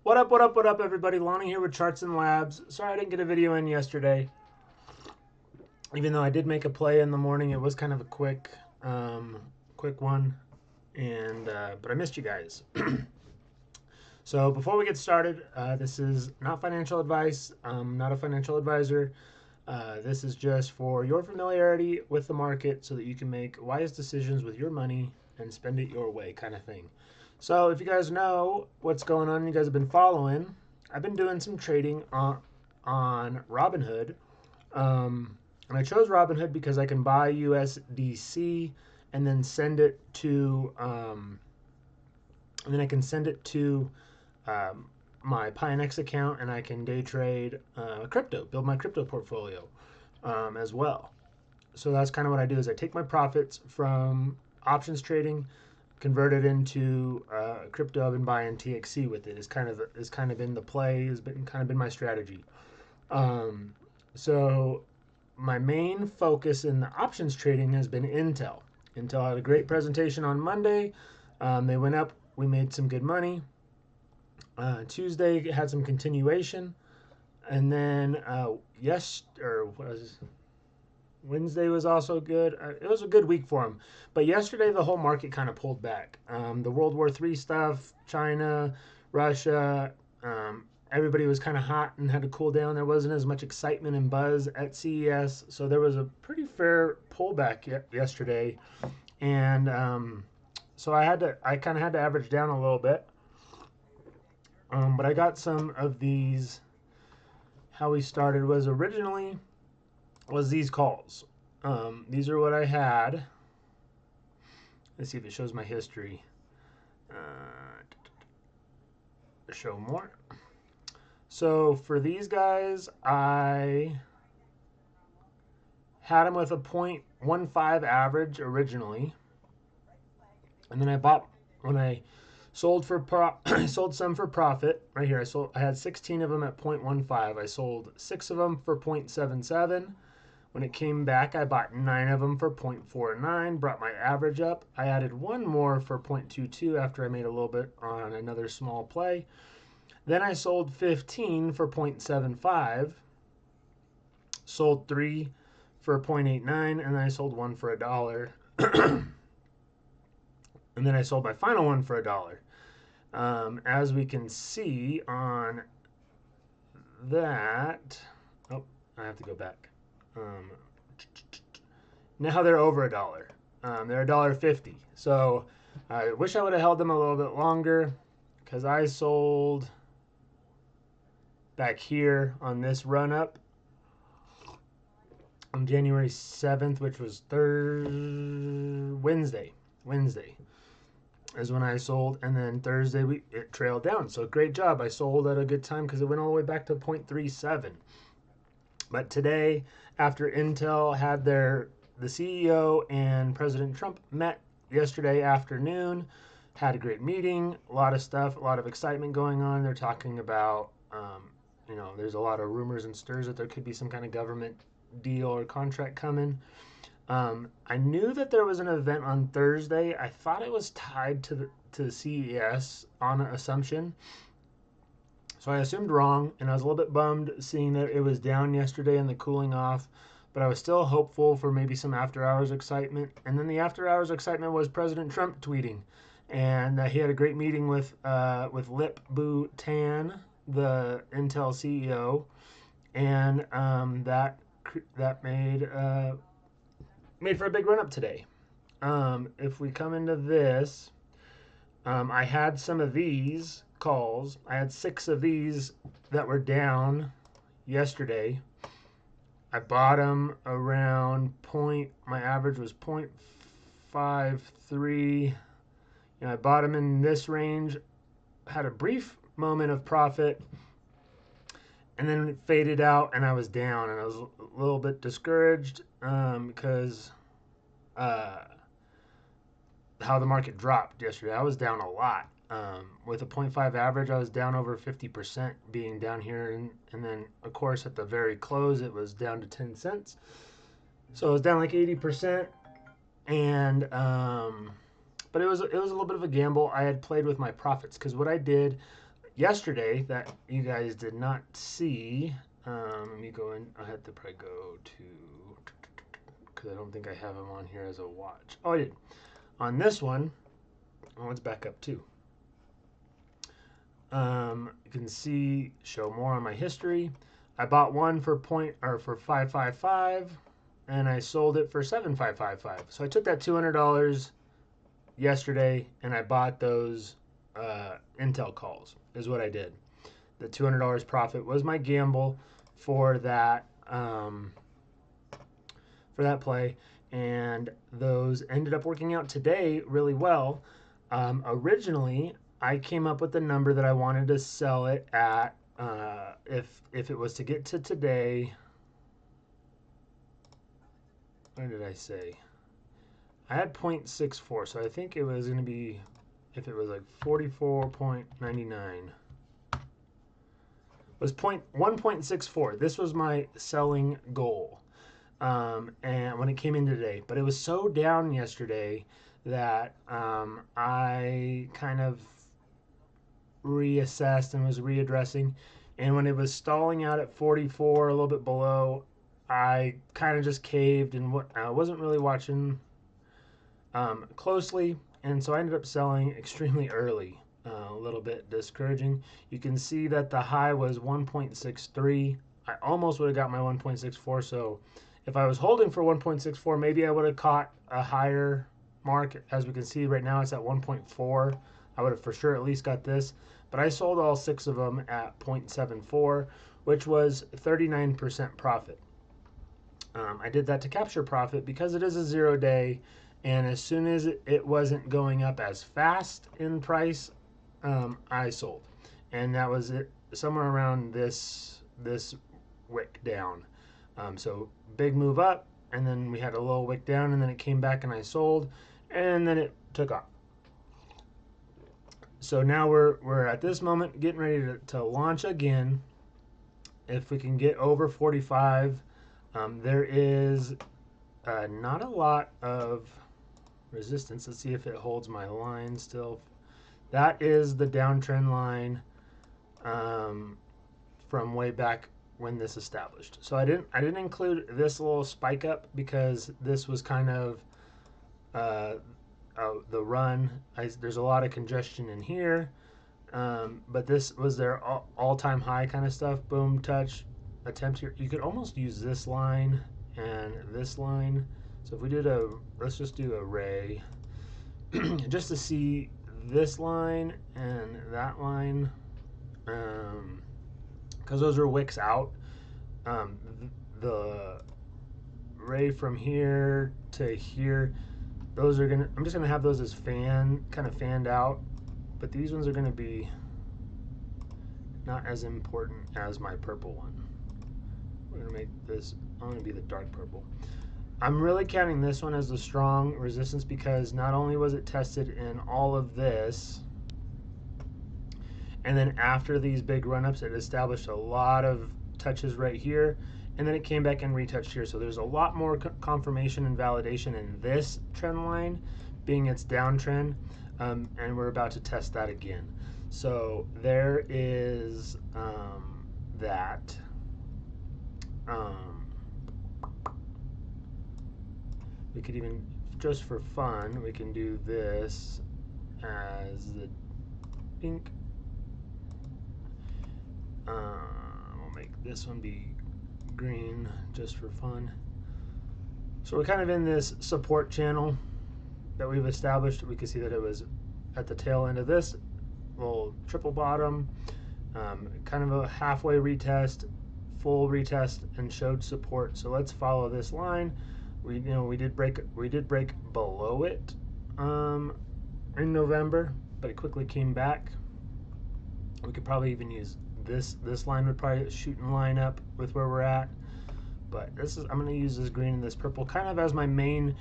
What up, everybody? Lonnie here with Charts and Labs. Sorry I didn't get a video in yesterday. Even though I did make a play in the morning, it was kind of a quick one, and but I missed you guys. So before we get started, this is not financial advice. I'm not a financial advisor. This is just for your familiarity with the market, so that you can make wise decisions with your money and spend it your way, kind of thing. So if you guys know what's going on, you guys have been following. I've been doing some trading on Robinhood, and I chose Robinhood because I can buy USDC and then send it to, and then I can send it to my Pionex account, and I can day trade crypto, build my crypto portfolio as well. So that's kind of what I do. Is I take my profits from options trading, convert it into crypto. I've been buying TXC with it. Is kind of been the play. Has been kind of been my strategy. So my main focus in the options trading has been Intel. Intel had a great presentation on Monday. They went up. We made some good money. Tuesday had some continuation, and then Wednesday was also good. It was a good week for them. But yesterday, the whole market kind of pulled back. The World War III stuff, China, Russia, everybody was kind of hot and had to cool down. There wasn't as much excitement and buzz at CES. So there was a pretty fair pullback yesterday. And so I kind of had to average down a little bit. But I got some of these. How we started was these calls. These are what I had. Let's see if it shows my history. Show more. So for these guys, I had them with a 0.15 average originally, and then when I sold sold some for profit. Right here, I had 16 of them at 0.15. I sold 6 of them for 0.77. When it came back, I bought 9 of them for 0.49, brought my average up. I added one more for 0.22 after I made a little bit on another small play. Then I sold 15 for 0.75, sold 3 for 0.89, and then I sold one for $1. And then I sold my final one for $1. As we can see on that, oh, I have to go back. Now they're over $1. They're $1.50. So I wish I would have held them a little bit longer, because I sold back here on this run up on January 7th, which was Wednesday is when I sold, and then Thursday it trailed down. So great job. I sold at a good time because it went all the way back to 0.37. But today, after Intel had the CEO and President Trump met yesterday afternoon, had a great meeting, a lot of stuff, a lot of excitement going on. They're talking about, there's a lot of rumors and stirs that there could be some kind of government deal or contract coming. I knew that there was an event on Thursday. I thought it was tied to the CES on an assumption. So I assumed wrong, and I was a little bit bummed seeing that it was down yesterday and the cooling off. But I was still hopeful for maybe some after hours excitement. And then the after hours excitement was President Trump tweeting, and he had a great meeting with Lip-Bu Tan, the Intel CEO, and that made for a big run up today. If we come into this, I had some of these calls. I had 6 of these that were down yesterday. I bought them around my average was 0.53. I bought them in this range, had a brief moment of profit, and then it faded out, and I was down, and I was a little bit discouraged because how the market dropped yesterday. I was down a lot. With a 0.5 average, I was down over 50% being down here. And then, of course, at the very close, it was down to 10 cents. So it was down like 80%. And, but it was a little bit of a gamble. I had played with my profits because what I did yesterday that you guys did not see. Let me go in. I had to probably go to, because I don't think I have them on here as a watch. Oh, I did. On this one, oh, let's back up too. You can see, show more on my history. I bought one for for 555, and I sold it for 7555. So I took that $200 yesterday, and I bought those Intel calls. Is what I did. The $200 profit was my gamble for that play, and those ended up working out today really well. Originally, I came up with the number that I wanted to sell it at. If it was to get to today, what did I say? I had 0.64, so I think it was going to be, if it was like 44.99, was 1.64. This was my selling goal, and when it came in today, but it was so down yesterday that I kind of reassessed and was readdressing. And when it was stalling out at 44, a little bit below, I kind of just caved and I wasn't really watching closely. And so I ended up selling extremely early, a little bit discouraging. You can see that the high was 1.63. I almost would have got my 1.64. So if I was holding for 1.64, maybe I would have caught a higher mark. As we can see right now, it's at 1.4. I would have for sure at least got this. But I sold all 6 of them at 0.74, which was 39% profit. I did that to capture profit because it is a 0-day, and as soon as it wasn't going up as fast in price, I sold. And that was it, somewhere around this wick down. So big move up, and then we had a little wick down, and then it came back and I sold, and then it took off. So now we're at this moment getting ready to launch again. If we can get over 45, there is not a lot of resistance. Let's see if it holds my line still. That is the downtrend line from way back when this established. So I didn't include this little spike up because this was kind of the run. There's a lot of congestion in here, but this was their all-time high kind of stuff. Boom, touch, attempt here. You could almost use this line and this line. So if we did let's just do a ray, just to see this line and that line, because those are wicks out. The ray from here to here, those are I'm just gonna have those as kind of fanned out, but these ones are gonna be not as important as my purple one. We're gonna make this, I'm gonna be the dark purple. I'm really counting this one as a strong resistance because not only was it tested in all of this, and then after these big run-ups, it established a lot of touches right here, and then it came back and retouched here. So there's a lot more confirmation and validation in this trend line being its downtrend, and we're about to test that again. So there is that. We could even, just for fun, we can do this as the pink. We'll make this one be green just for fun. So we're kind of in this support channel that we've established. We can see that it was at the tail end of this little triple bottom, kind of a halfway retest, full retest, and showed support. So let's follow this line. We did break below it in November, but it quickly came back. We could probably even use this line would probably shoot and line up with where we're at. But I'm going to use this green and this purple kind of as my main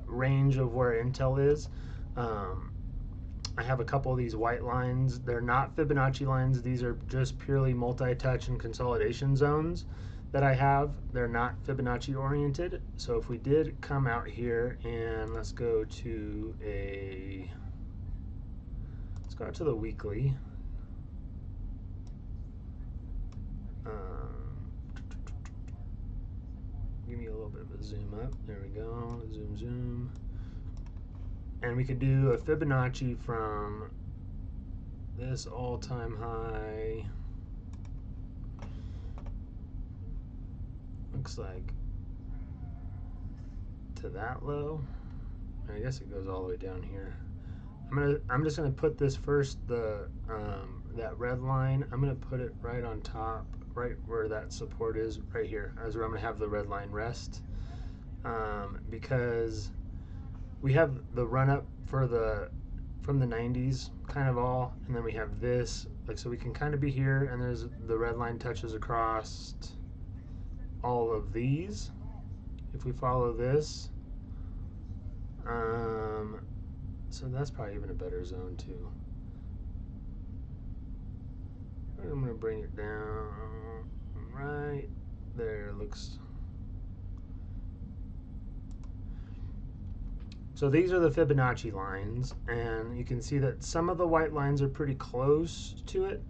range of where Intel is. I have a couple of these white lines. They're not Fibonacci lines. These are just purely multi-touch and consolidation zones that I have. They're not Fibonacci oriented. So if we did come out here and let's go to the weekly. give me a little bit of a zoom up. There we go. Zoom, zoom. And we could do a Fibonacci from this all-time high. Looks like to that low. I guess it goes all the way down here. I'm just gonna put this first, that red line. I'm gonna put it right on top, right where that support is, right here. That's where I'm gonna have the red line rest, because we have the run up for from the 90s kind of all, and then we have this, like, so we can kind of be here, and there's the red line touches across all of these. If we follow this, so that's probably even a better zone too. I'm gonna bring it down right there. Looks. So these are the Fibonacci lines, and you can see that some of the white lines are pretty close to it.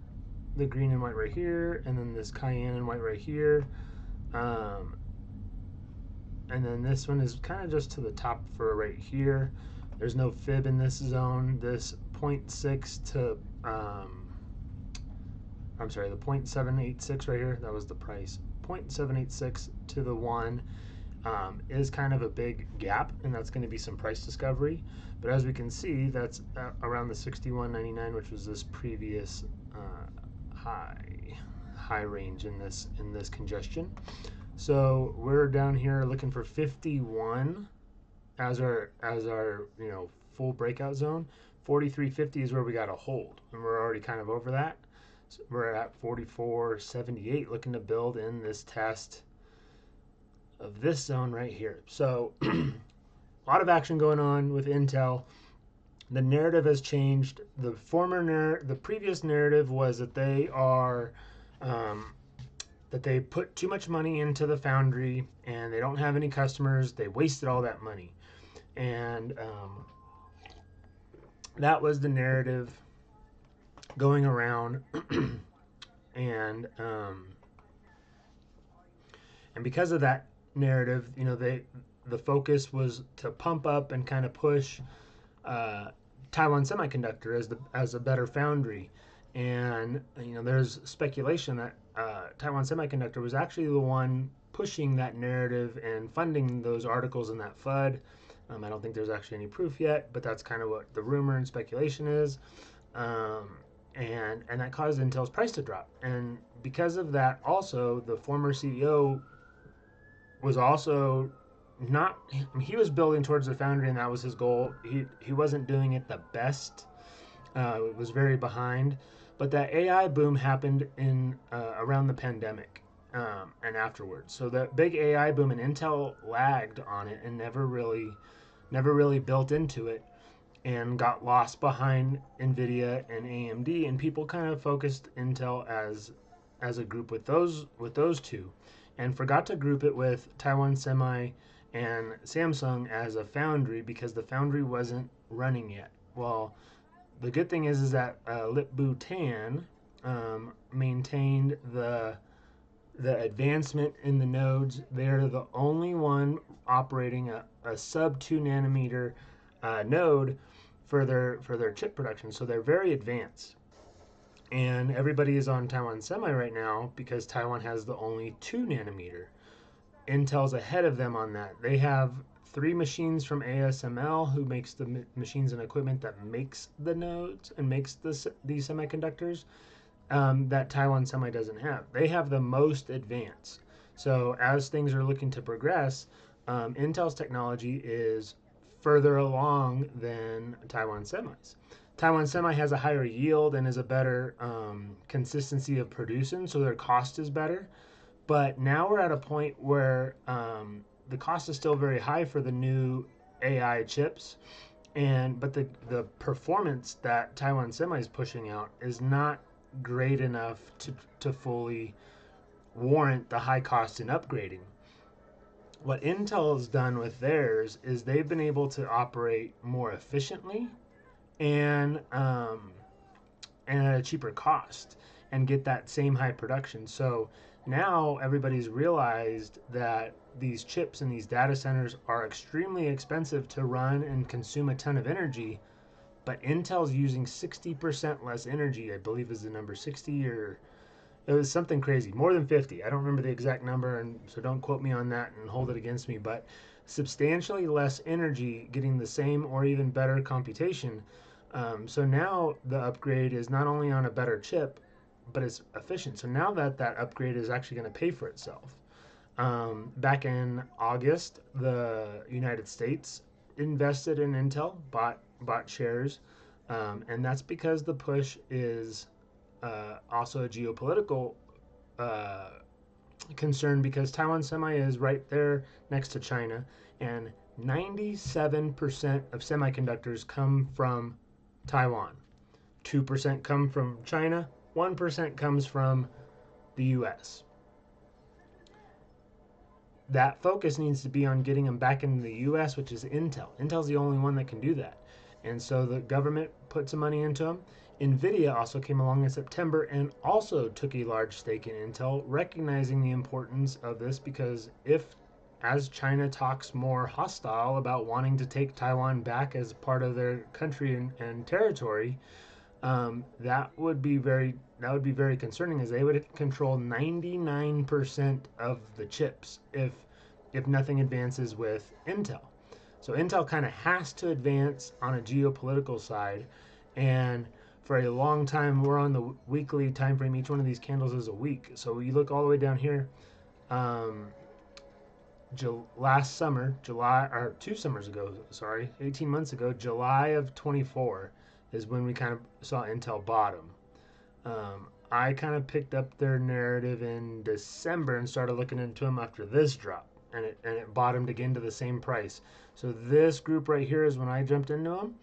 The green and white right here, and then this cayenne and white right here. And then this one is kind of just to the top for right here. There's no fib in this zone. This 0.6 to, I'm sorry, the 0.786 right here, that was the price. 0.786 to the 1 is kind of a big gap, and that's going to be some price discovery. But as we can see, that's around the 61.99, which was this previous high range in this congestion. So we're down here looking for 51 as our full breakout zone. 43.50 is where we got to hold, and we're already kind of over that. So we're at 44.78, looking to build in this test of this zone right here. So a lot of action going on with Intel. The narrative has changed. The previous narrative was that they are that they put too much money into the foundry and they don't have any customers. They wasted all that money, and that was the narrative going around. And because of that narrative, the focus was to pump up and kind of push Taiwan Semiconductor as a better foundry. And there's speculation that Taiwan Semiconductor was actually the one pushing that narrative and funding those articles in that FUD. I don't think there's actually any proof yet, but that's kind of what the rumor and speculation is. And that caused Intel's price to drop. And because of that, also, the former CEO was also not, he was building towards the foundry, and that was his goal. He wasn't doing it the best. It was very behind. But that AI boom happened in around the pandemic and afterwards. So that big AI boom, and Intel lagged on it and never really built into it, and got lost behind NVIDIA and AMD, and people kind of focused Intel as a group with those two, and forgot to group it with Taiwan Semi and Samsung as a foundry, because the foundry wasn't running yet. Well, the good thing is that Lip-Bu Tan maintained the advancement in the nodes. They're the only one operating a sub 2 nanometer node for their chip production, so they're very advanced. And everybody is on Taiwan Semi right now because Taiwan has the only 2 nanometer. Intel's ahead of them on that. They have 3 machines from ASML, who makes the machines and equipment that makes the nodes and makes these semiconductors, that Taiwan Semi doesn't have. They have the most advanced. So as things are looking to progress, Intel's technology is further along than Taiwan Semi's. Taiwan Semi has a higher yield and is a better consistency of producing, so their cost is better. But now we're at a point where the cost is still very high for the new AI chips, but the performance that Taiwan Semi is pushing out is not great enough to fully warrant the high cost in upgrading. What Intel has done with theirs is they've been able to operate more efficiently and and at a cheaper cost and get that same high production. So now everybody's realized that these chips and these data centers are extremely expensive to run and consume a ton of energy, but Intel's using 60% less energy, I believe is the number, 60, or it was something crazy, more than 50. I don't remember the exact number, and so don't quote me on that and hold it against me, but substantially less energy getting the same or even better computation. So now the upgrade is not only on a better chip, but it's efficient. So now that upgrade is actually going to pay for itself. Back in August, the United States invested in Intel, bought shares, and that's because the push is also a geopolitical uh, concern, because Taiwan Semi is right there next to China, and 97% of semiconductors come from Taiwan. 2% come from China, 1% comes from the US. That focus needs to be on getting them back into the US, which is Intel. Intel's the only one that can do that. And so the government put some money into them. NVIDIA also came along in September and also took a large stake in Intel, recognizing the importance of this, because if, as China talks more hostile about wanting to take Taiwan back as part of their country and territory, that would be very concerning, as they would control 99% of the chips if nothing advances with Intel. So Intel kind of has to advance on a geopolitical side, and for a long time we're on the weekly time frame. Each one of these candles is a week. So you look all the way down here. Um, Last summer, July, or 2 summers ago, sorry, 18 months ago, July of 24 is when we kind of saw Intel bottom. I kind of picked up their narrative in December and started looking into them after this drop, and it bottomed again to the same price. So this group right here is when I jumped into them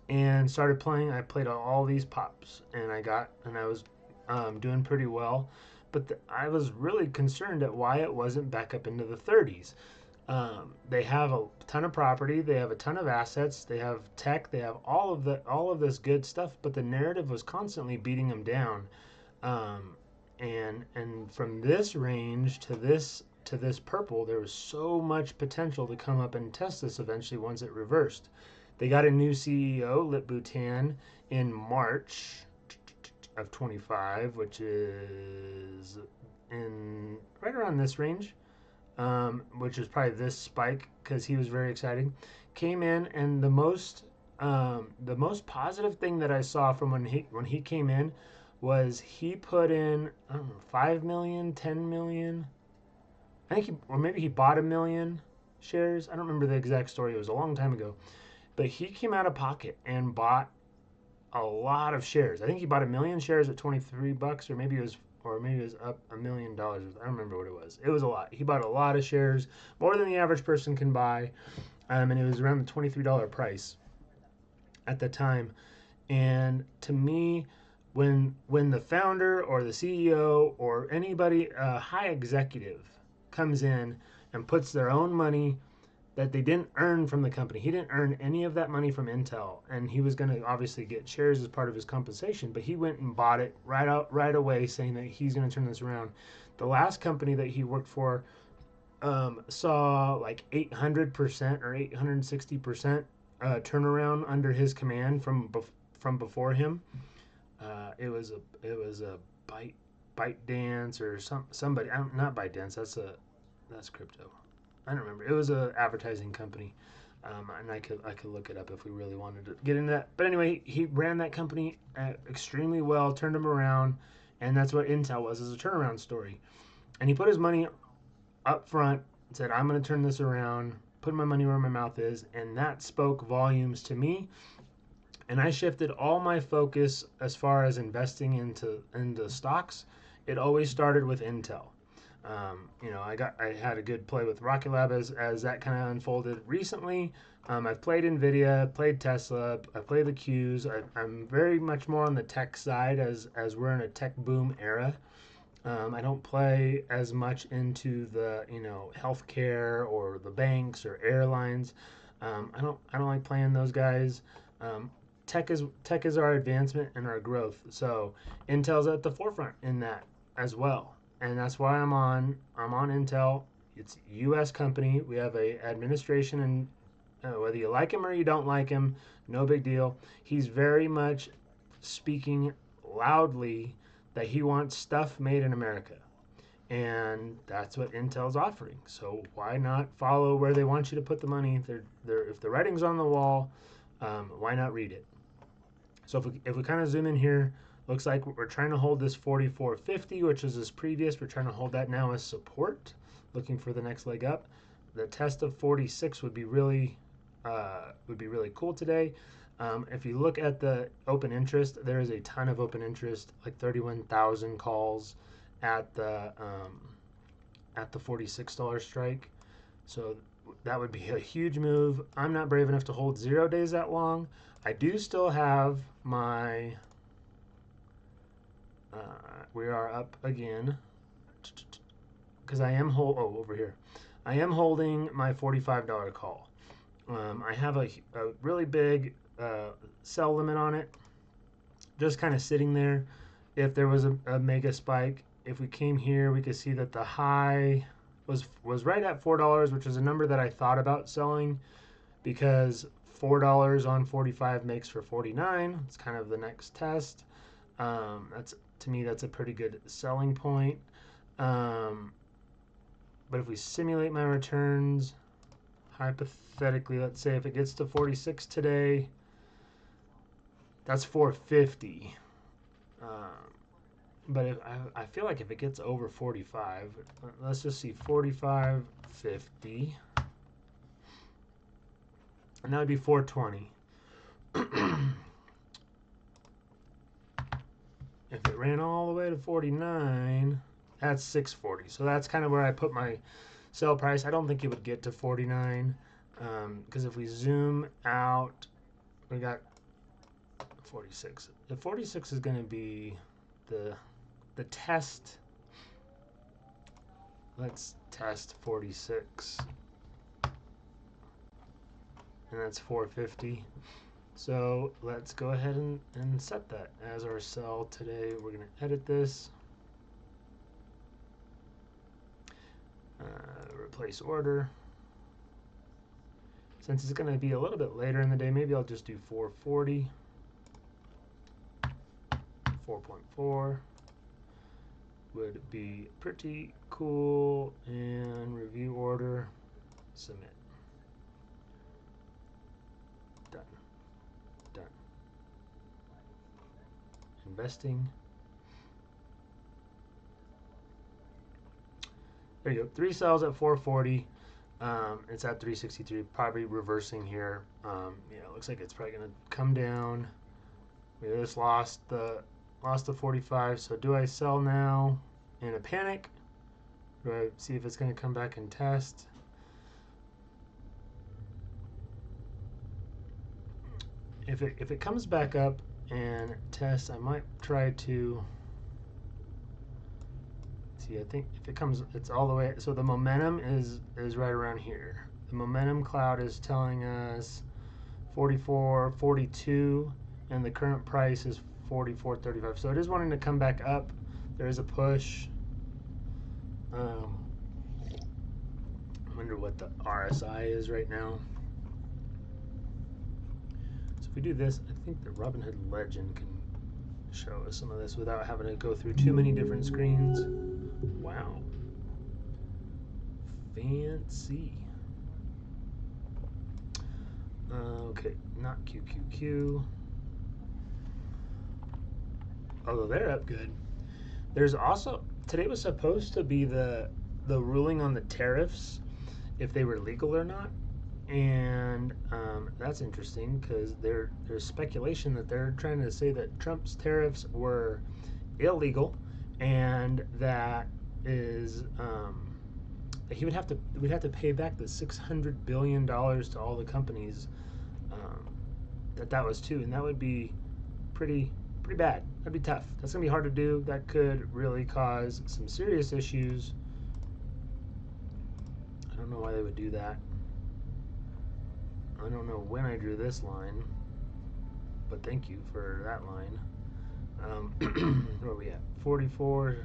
and started playing. I played all these pops, and I was doing pretty well. But I was really concerned at why it wasn't back up into the 30s. They have a ton of property, they have a ton of assets, they have tech, they have all of this good stuff, but the narrative was constantly beating them down. And from this range to this purple, there was so much potential to come up and test this eventually once it reversed. They got a new CEO, Lip-Bu Tan, in March of 25, which is in right around this range, which is probably this spike, because he was very exciting. Came in, and the most positive thing that I saw from when he came in was he put in, I don't know, 5 million, 10 million. I think or maybe he bought 1 million shares. I don't remember the exact story. It was a long time ago, but he came out of pocket and bought a lot of shares. I think he bought 1 million shares at $23, or maybe it was up $1 million. I don't remember what it was. It was a lot. He bought a lot of shares, more than the average person can buy, and it was around the $23 price at the time. And to me, when the founder or the CEO or anybody, a high executive, comes in and puts their own money that they didn't earn from the company. He didn't earn any of that money from Intel, and he was going to obviously get shares as part of his compensation, but he went and bought it right away, saying that he's going to turn this around. The last company that he worked for saw like 800% or 860% turnaround under his command from before him. It was a ByteDance or somebody. Not ByteDance. That's crypto. I don't remember. It was a advertising company, and I could look it up if we really wanted to get into that. But anyway, he ran that company extremely well, turned them around, and that's what Intel was, as a turnaround story. And he put his money up front and said, "I'm going to turn this around, put my money where my mouth is," and that spoke volumes to me. And I shifted all my focus as far as investing into stocks. It always started with Intel. I had a good play with Rocket Lab as that kind of unfolded recently. I've played Nvidia, played Tesla, I played the Qs. I'm very much more on the tech side as we're in a tech boom era. I don't play as much into the healthcare or the banks or airlines. I don't like playing those guys. tech is our advancement and our growth. So Intel's at the forefront in that as well, and that's why I'm on Intel. It's a U.S. company. We have a administration, and whether you like him or you don't like him, no big deal. He's very much speaking loudly that he wants stuff made in America. And that's what Intel's offering. So why not follow where they want you to put the money? If the writing's on the wall, why not read it? So if we kind of zoom in here, looks like we're trying to hold this 44.50, which is this previous. We're trying to hold that now as support, looking for the next leg up. The test of 46 would be really cool today. If you look at the open interest, there is a ton of open interest, like 31,000 calls at the $46 strike. So that would be a huge move. I'm not brave enough to hold 0 days that long. I do still have my we are up again because I am over here. I am holding my $45 call. I have a really big sell limit on it, just kind of sitting there. If there was a mega spike, if we came here, we could see that the high was right at $4, which is a number that I thought about selling because $4 on 45 makes for 49. It's kind of the next test. That's, to me, that's a pretty good selling point. But if we simulate my returns, hypothetically, let's say if it gets to 46 today, that's 450. But if I feel like if it gets over 45, let's just see 45.50, and that would be 420. If it ran all the way to 49, that's 640. So that's kind of where I put my sell price. I don't think it would get to 49 because if we zoom out, we got 46. The 46 is going to be the test. Let's test 46, and that's 450. So let's go ahead and set that as our sell today. We're going to edit this, replace order. Since it's going to be a little bit later in the day, maybe I'll just do 440, 4.4 would be pretty cool. And review order, submit. Done. Done. Investing. There you go. 3 sells at 440. It's at 363. Probably reversing here. Yeah, it looks like it's probably going to come down. We just lost the 45. So do I sell now in a panic? Do I see if it's going to come back and test? If it comes back up and tests, I might try to see. I think if it comes, it's all the way. So the momentum is right around here. The momentum cloud is telling us 44, 42, and the current price is 44.35. So it is wanting to come back up. There is a push. I wonder what the RSI is right now. So if we do this, I think the Robinhood Legend can show us some of this without having to go through too many different screens. Wow. Fancy. Okay, not QQQ. Although they're up good. There's also, today was supposed to be the ruling on the tariffs, if they were legal or not. And that's interesting because there's speculation that they're trying to say that Trump's tariffs were illegal, and that is that we'd have to pay back the $600 billion to all the companies that was too, and that would be pretty bad. That'd be tough. That's gonna be hard to do. That could really cause some serious issues. I don't know why they would do that. I don't know when I drew this line. but thank you for that line. Where are we at? 44.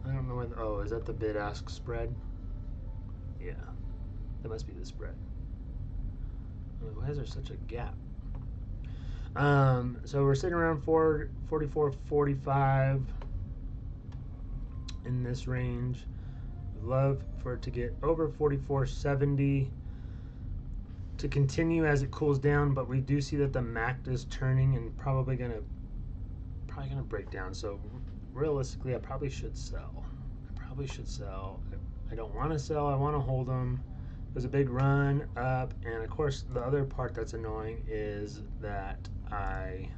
I don't know when. Oh, is that the bid-ask spread? Yeah, that must be the spread. Why is there such a gap? So we're sitting around 44.45 in this range. Love for it to get over 44.70 to continue as it cools down, but we do see that the MACD is turning and probably gonna break down. So realistically, I probably should sell. I don't want to sell. I want to hold them. It was a big run up, and of course, the other part that's annoying is that I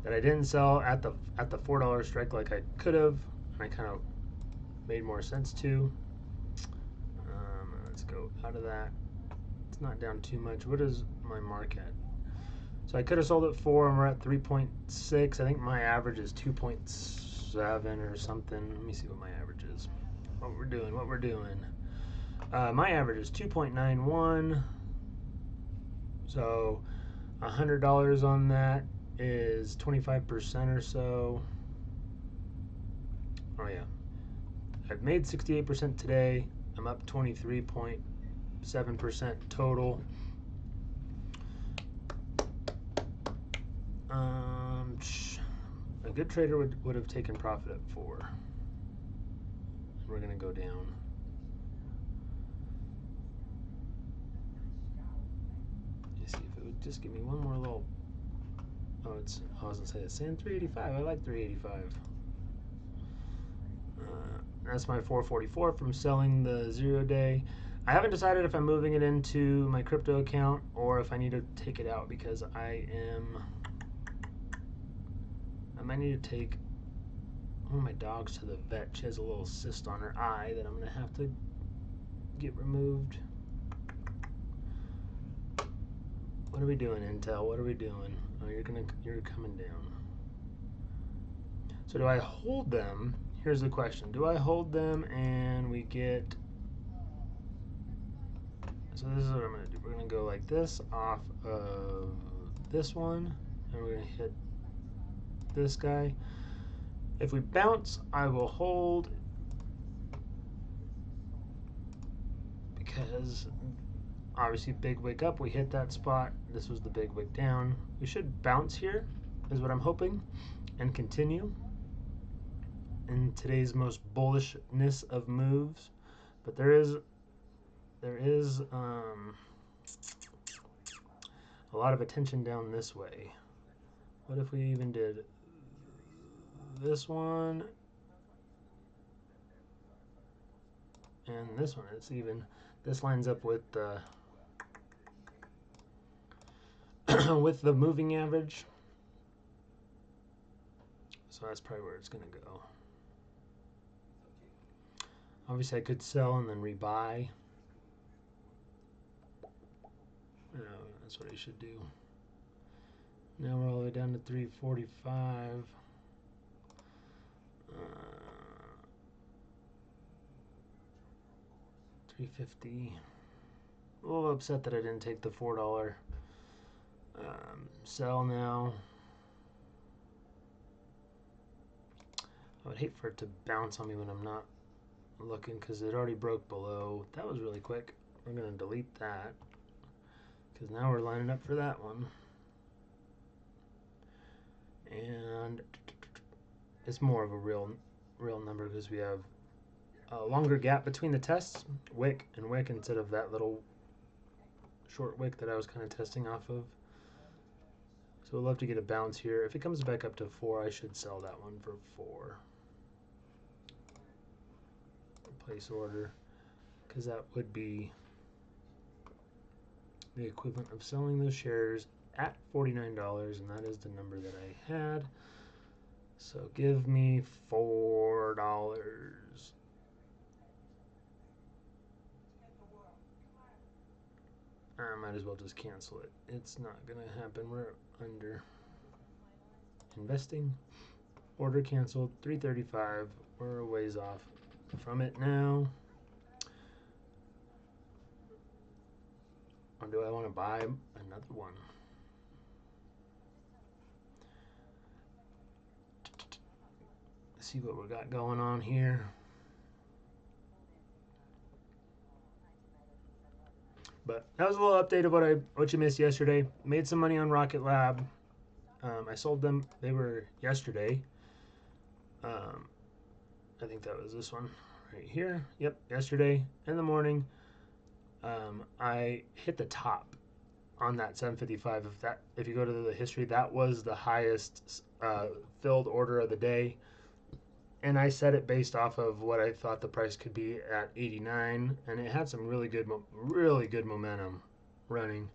didn't sell at the $4 strike like I could have, and I kind of made more sense to. Let's go out of that. It's not down too much. What is my mark at? So I could have sold at 4, and we're at 3.6. I think my average is 2.7 or something. Let me see what my average is. What we're doing. My average is 2.91. So $100 on that is 25% or so. Oh yeah, I've made 68% today. I'm up 23.7% total. A good trader would have taken profit at 4. We're gonna go down. Let's see if it would just give me one more little. Oh, I was gonna say it's saying 385. I like 385. That's my 444 from selling the 0-day. I haven't decided if I'm moving it into my crypto account or if I need to take it out because I might need to take one of my dogs to the vet. She has a little cyst on her eye that I'm gonna have to get removed. What are we doing, Intel? What are we doing? Oh, you're coming down. So do I hold them? Here's the question. Do I hold them and we get... So this is what I'm going to do. We're going to go like this off of this one. And we're going to hit this guy. If we bounce, I will hold. Because obviously big wick up. We hit that spot. This was the big wick down. We should bounce here is what I'm hoping. And continue in today's most bullishness of moves, but there is a lot of attention down this way. What if we even did this one and this one? It's even, this lines up with the with the moving average, so that's probably where it's gonna go. Obviously, I could sell and then rebuy. That's what I should do. Now we're all the way down to 345. 350. A little upset that I didn't take the $4 sell now. I would hate for it to bounce on me when I'm not looking because it already broke below. That was really quick. We're going to delete that because now we're lining up for that one. And it's more of a real number because we have a longer gap between the tests, wick and wick, instead of that little short wick that I was kind of testing off of. So I'd love to get a bounce here. If it comes back up to 4, I should sell that one for 4. Place order, because that would be the equivalent of selling those shares at $49, and that is the number that I had. So give me $4. I might as well just cancel it. It's not gonna happen. We're under. Investing. Order canceled. 335. We're a ways off from it now. Or do I want to buy another one? Let's see what we got going on here. But that was a little update of what you missed yesterday. Made some money on Rocket Lab. I sold them. They were yesterday. I think that was this one right here. Yep, yesterday in the morning. I hit the top on that 755. If you go to the history, that was the highest filled order of the day. And I set it based off of what I thought the price could be at 89, and it had some really good momentum running.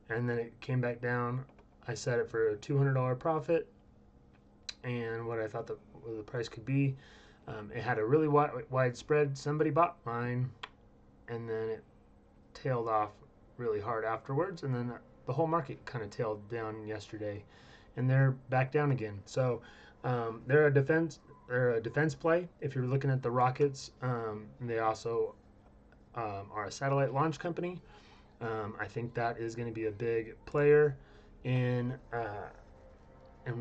And then it came back down. I set it for a $200 profit, and what I thought the price could be. It had a really wide spread. Somebody bought mine, and then it tailed off really hard afterwards, and then the whole market kind of tailed down yesterday, and they're back down again. So they're a defense play. If you're looking at the Rockets, they also are a satellite launch company. I think that is going to be a big player in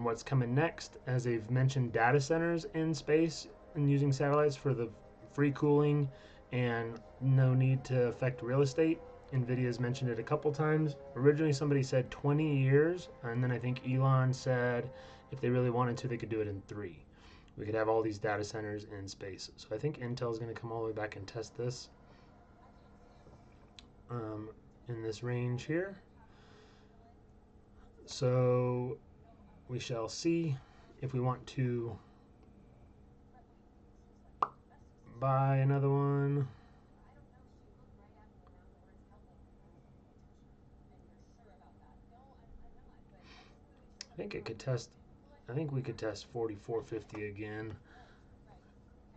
what's coming next, as they've mentioned data centers in space and using satellites for the free cooling and no need to affect real estate. NVIDIA's mentioned it a couple times. Originally, somebody said 20 years, and then I think Elon said if they really wanted to, they could do it in 3. We could have all these data centers in space. So I think Intel is going to come all the way back and test this in this range here. So we shall see if we want to buy another one. I think we could test 44.50 again.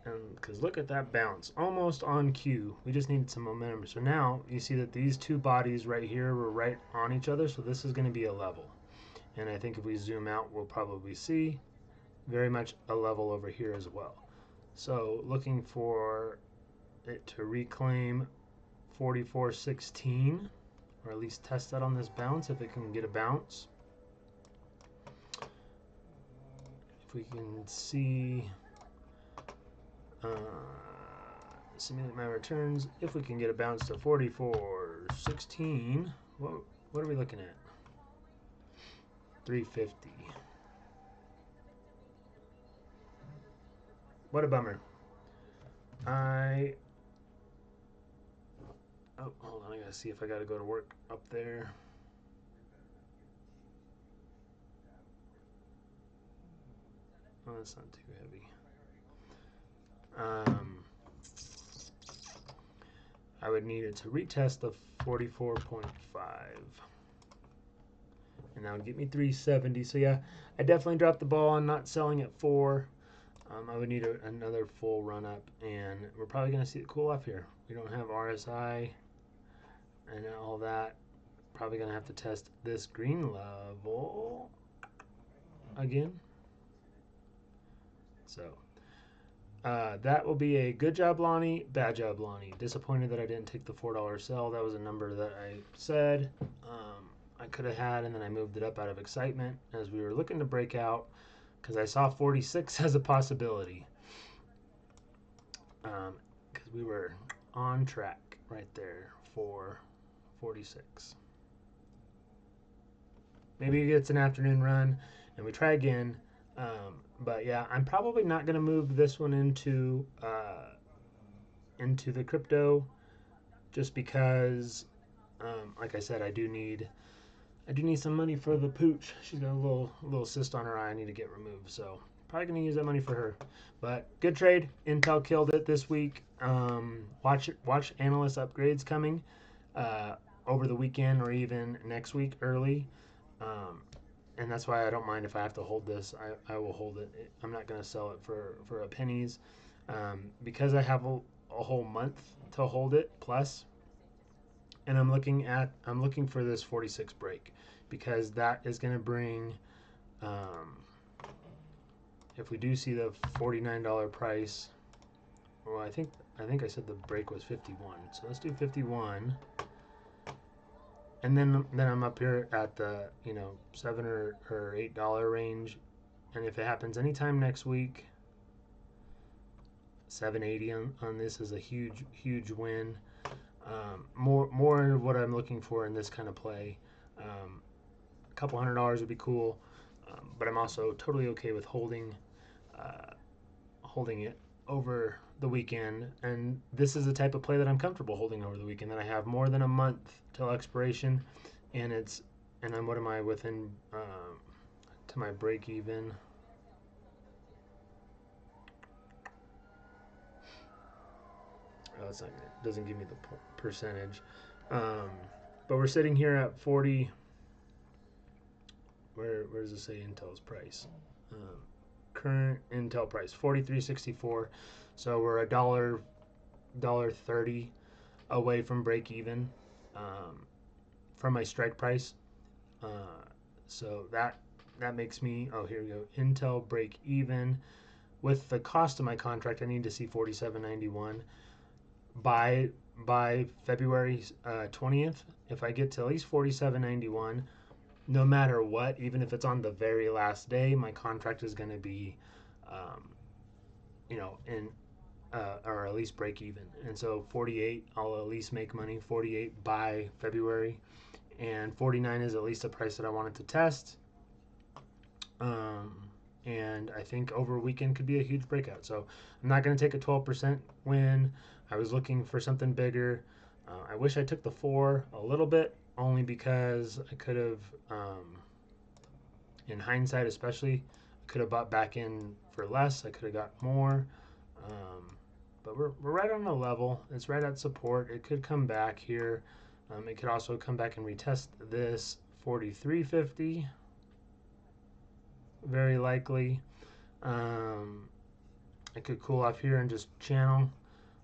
And because look at that bounce, almost on cue. We just needed some momentum. So now you see that these two bodies right here were right on each other. So this is going to be a level. And I think if we zoom out, we'll probably see very much a level over here as well. So looking for it to reclaim 44.16, or at least test that on this bounce if it can get a bounce. If we can see, simulate my returns. If we can get a bounce to 44.16, what are we looking at? 350. What a bummer. Oh, hold on, I gotta see if I gotta go to work up there. Oh, that's not too heavy. I would need it to retest the 44.5. And that would get me 370. So yeah, I definitely dropped the ball on not selling at 4. I would need another full run up, and we're probably going to see it cool off here. We don't have RSI and all that. Probably going to have to test this green level again. So that will be a good job, Lonnie. Bad job, Lonnie. Disappointed that I didn't take the $4 sell. That was a number that I said I could have had, and then I moved it up out of excitement as we were looking to break out, because I saw 46 as a possibility, because we were on track right there for 46. Maybe it gets an afternoon run and we try again. But yeah, I'm probably not going to move this one into the crypto, just because, like I said, I do need some money for the pooch. She's got a little cyst on her eye I need to get removed. So probably going to use that money for her. But good trade. Intel killed it this week. Watch analyst upgrades coming over the weekend or even next week early. And that's why I don't mind if I have to hold this. I will hold it. I'm not going to sell it for a pennies, because I have a whole month to hold it plus. And I'm looking for this 46 break, because that is going to bring, if we do see the $49 price, well, I think I said the break was 51. So let's do 51. and then I'm up here at the $7 or $8 range, and if it happens anytime next week, 780 on this is a huge win. More what I'm looking for in this kind of play. A couple $100 would be cool, but I'm also totally okay with holding it over the weekend. And this is the type of play that I'm comfortable holding over the weekend. That I have more than a month till expiration, and I'm what am I within to my break even? Oh, it's not. It doesn't give me the percentage. But we're sitting here at 40. Where does it say Intel's price? Current Intel price 43.64. So we're $1.30 away from break even from my strike price. So that makes me, oh, here we go, Intel break even. With the cost of my contract, I need to see 47.91 by February 20th. If I get to at least 47.91, no matter what, even if it's on the very last day, my contract is going to be, in or at least break even. And so 48, I'll at least make money. 48 by February, and 49 is at least a price that I wanted to test. And I think over a weekend could be a huge breakout. So I'm not going to take a 12% win. I was looking for something bigger. I wish I took the 4 a little bit, only because I could have, in hindsight especially, I could have bought back in for less. I could have got more. But we're right on the level. It's right at support. It could come back here. It could also come back and retest this 43.50. Very likely. It could cool off here and just channel.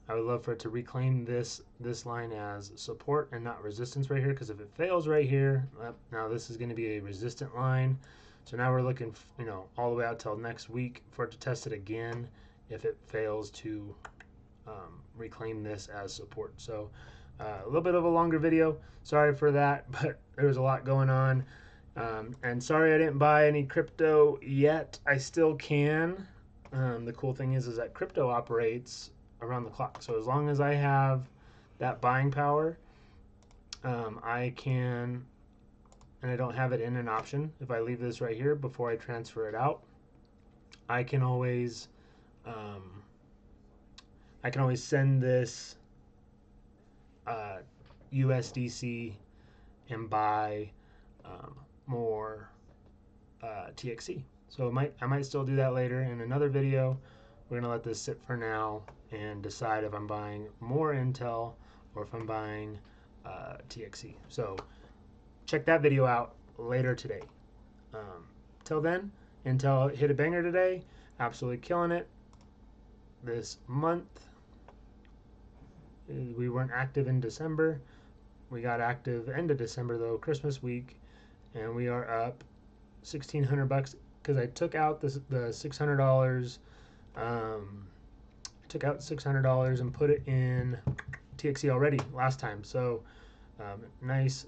I would love for it to reclaim this line as support and not resistance right here, because if it fails right here, now this is going to be a resistant line. So now we're looking, all the way out till next week for it to test it again if it fails to reclaim this as support. So a little bit of a longer video. Sorry for that, but there was a lot going on. And sorry I didn't buy any crypto yet. I still can. The cool thing is that crypto operates around the clock. So as long as I have that buying power, I can, and I don't have it in an option. If I leave this right here before I transfer it out, I can always send this USDC and buy more TXC. So I might still do that later in another video. We're gonna let this sit for now and decide if I'm buying more Intel or if I'm buying TXC. So check that video out later today. Till then, Intel hit a banger today, absolutely killing it. This month, we weren't active in December. We got active end of December though, Christmas week, and we are up $1,600 because I took out the $600. Took out $600 and put it in TXC already last time. So nice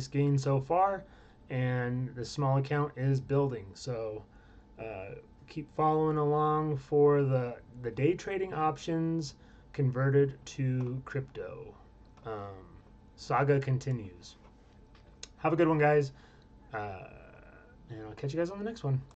gain so far, and the small account is building. So keep following along for the day trading options converted to crypto. Saga continues. Have a good one, guys, and I'll catch you guys on the next one.